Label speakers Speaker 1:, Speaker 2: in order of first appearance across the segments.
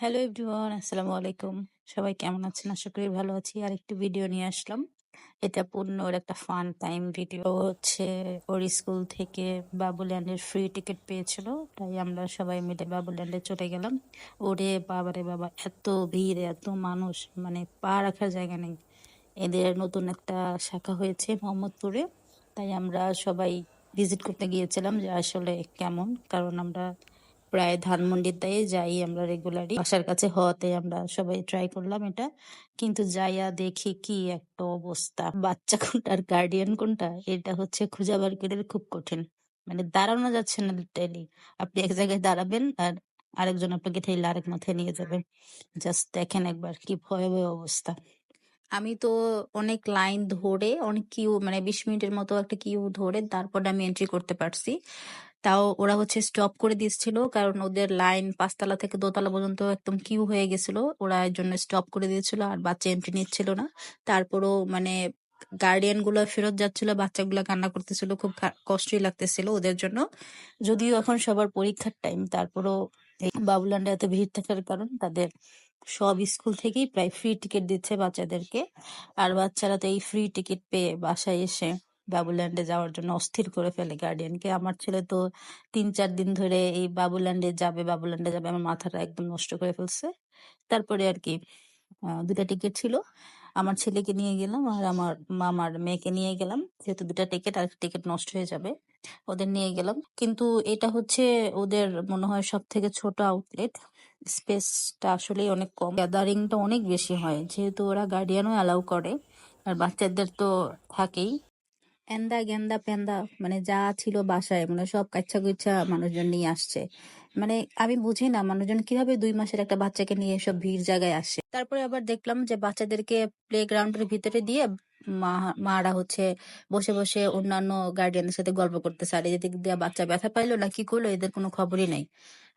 Speaker 1: Hello everyone, আসসালামু আলাইকুম। সবাই কেমন আছেন? আশা করি ভালো আছি। আরেকটি ভিডিও নিয়ে আসলাম। এটা পূর্ণ ওর একটা ফান টাইম ভিডিও। ও হচ্ছে ওর স্কুল থেকে বাবুল্যান্ডের ফ্রি টিকিট পেয়েছিল, তাই আমরা সবাই মিলে বাবুল্যান্ডে চলে গেলাম। ওরে বাবারে বাবা, এত ভিড়, এত মানুষ, মানে পা রাখার জায়গা নেই। এদের নতুন একটা শাখা হয়েছে মোহাম্মদপুরে, তাই আমরা সবাই ভিজিট করতে গিয়েছিলাম যে আসলে কেমন, কারণ আমরা প্রায় ধানমন্ডিতে যাই আমরা রেগুলারই, বাসার কাছে হওয়াতে আমরা সবাই ট্রাই করলাম এটা। কিন্তু যাইয়া দেখি কি একটা অবস্থা, বাচ্চা কোনটা আর গার্ডিয়ান কোনটা এটা হচ্ছে খুঁজে বার করে খুব কঠিন। মানে দাঁড়ানো যাচ্ছে না লিটারালি। আপনি এক জায়গায় দাঁড়াবেন আর আরেকজন আপনাকে ঠেলে আরেক মাথায় নিয়ে যাবেন। জাস্ট দেখেন একবার কি ভয়াবহ অবস্থা। আমি তো অনেক লাইন ধরে, অনেক কিউ, মানে 20 মিনিটের মতো একটা কিউ ধরে তারপর আমি এন্ট্রি করতে পারছি। তাও ওরা হচ্ছে স্টপ করে দিচ্ছিল, কারণ ওদের লাইন 5 তলা থেকে দোতলা পর্যন্ত একদম কিউ হয়ে গেছিল, ওরা এর জন্য স্টপ করে দিয়েছিল আর বাচ্চা এন্ট্রি নিচ্ছিল না। তারপরও মানে গার্ডিয়ান গুলো ফেরত যাচ্ছিল, বাচ্চাগুলো কান্না করতেছিল, খুব কষ্টই লাগতেছিল ওদের জন্য। যদিও এখন সবার পরীক্ষার টাইম, তারপরও এই বাবুল্যান্ডে এত ভিড় থাকার কারণ তাদের সব স্কুল থেকেই প্রায় ফ্রি টিকিট দিচ্ছে বাচ্চাদেরকে। আর বাচ্চারা তো এই ফ্রি টিকিট পেয়ে বাসায় এসে বাবুল্যান্ডে যাওয়ার জন্য অস্থির করে ফেলে গার্ডিয়ানকে। আমার ছেলে তো 3-4 দিন ধরে এই বাবুল্যান্ডে যাবে বাবুল্যান্ডে যাবে, আমার মাথাটা একদম নষ্ট করে ফেলছে। তারপরে আর কি 2টা টিকিট ছিল, আমার ছেলেকে নিয়ে গেলাম আর আমার মামার মেয়েকে নিয়ে গেলাম, যেহেতু 2টা টিকিট, আর টিকিট নষ্ট হয়ে যাবে, ওদের নিয়ে গেলাম। কিন্তু এটা হচ্ছে ওদের মনে হয় সব থেকে ছোট আউটলেট, স্পেসটা আসলেই অনেক কম, গ্যাদারিংটা অনেক বেশি হয়, যেহেতু ওরা গার্ডিয়ানও অ্যালাউ করে আর বাচ্চাদের তো থাকেই। এন্দা গেন্দা পেন্দা মানে যা ছিল বাসায়, মানে সব কাচ্চা গুচ্ছা মানুষজন নিয়ে আসছে। মানে আমি বুঝি না মানুষজন কিভাবে 2 মাসের একটা বাচ্চাকে নিয়ে এসব ভিড় জায়গায় আসে। তারপরে আবার দেখলাম যে বাচ্চাদেরকে প্লে গ্রাউন্ডের ভিতরে দিয়ে মারা হচ্ছে বসে বসে অন্যান্য গার্ডিয়ানদের সাথে গল্প করতেছে, আর এদিক দিয়ে বাচ্চা ব্যথা পাইলো না কি করলো এদের কোনো খবরই নেই।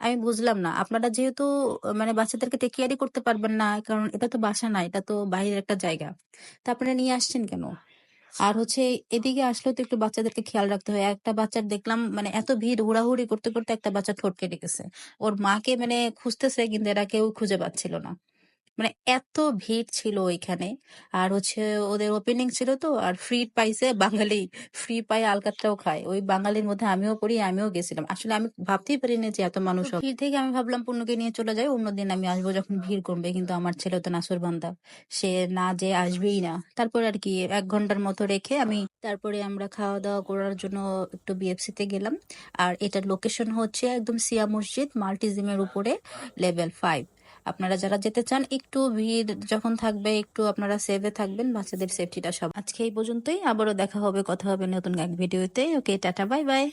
Speaker 1: আমি বুঝলাম না, আপনারা যেহেতু মানে বাচ্চাদেরকে টেক কেয়ারই করতে পারবেন না, কারণ এটা তো বাসা না, এটা তো বাইরের একটা জায়গা, তা আপনারা নিয়ে আসছেন কেন? আর হচ্ছে এদিকে আসলেও তো একটু বাচ্চাদেরকে খেয়াল রাখতে হয়। একটা বাচ্চার দেখলাম মানে এত ভিড় হুড়াহুড়ি করতে করতে একটা বাচ্চা ঠোঁট কেটে গেছে, ওর মাকে মানে খুঁজতেছে কিন্তু এরা কেউ খুঁজে পাচ্ছিল না। মানে এত ভিড় ছিল ওইখানে। আর হচ্ছে ওদের ওপেনিং ছিল তো, আর ফ্রি পাইছে বাঙালি, ফ্রি পাই আলকাতরাও খায়, ওই বাঙালির মধ্যে আমিও পড়ি, আমিও গেছিলাম। আসলে আমি ভাবতেই পারিনি যে এত মানুষ হবে। ভিড় থেকে আমি ভাবলাম পূর্ণকে নিয়ে চলে যাই, অন্যদিন আমি আসবো যখন ভিড় কমবে, কিন্তু আমার ছেলে তো নাছোড়বান্দা, সে না যে আসবেই না। তারপর আর কি 1 ঘন্টার মতো রেখে আমি, তারপরে আমরা খাওয়া দাওয়া করার জন্য একটু বিএফসি তে গেলাম। আর এটার লোকেশন হচ্ছে একদম সিয়া মসজিদ মাল্টিজিমের উপরে, লেভেল 5। আপনারা যারা যেতে চান, একটু ভিড় যখন থাকবে একটু আপনারা সেভে থাকবেন, বাচ্চাদের সেফটিটা সব। আজকে এই পর্যন্তই, আবারও দেখা হবে, কথা হবে নতুন এক ভিডিওতে। ওকে, টাটা, বাই বাই।